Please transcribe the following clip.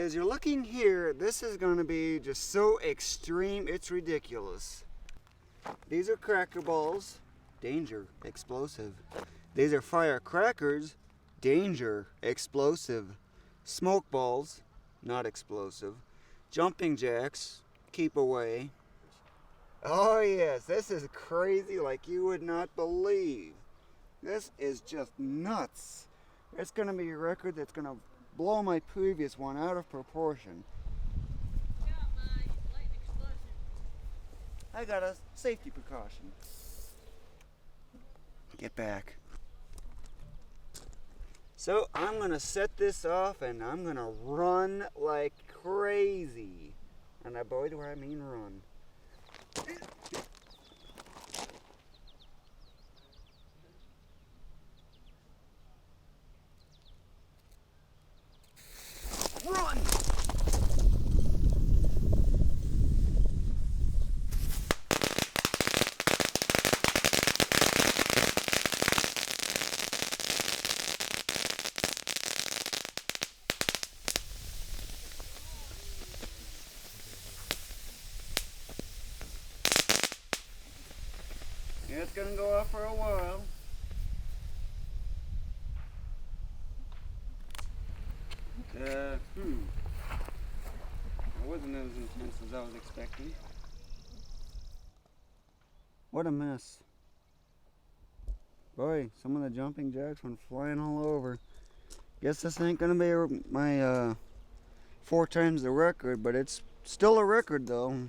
As you're looking here, this is going to be just so extreme, it's ridiculous. These are cracker balls, danger, explosive. These are firecrackers, danger, explosive. Smoke balls, not explosive. Jumping jacks, keep away. Oh yes, this is crazy like you would not believe. This is just nuts. It's going to be a record that's going to blow my previous one out of proportion. Got my lightning explosion. I got a safety precaution. Get back. So I'm going to set this off and I'm going to run like crazy. And boy do I mean run. Run! Yeah, it's gonna go off for a while. It wasn't as intense as I was expecting. What a mess. Boy, some of the jumping jacks went flying all over. Guess this ain't gonna be my 4 times the record, but it's still a record though.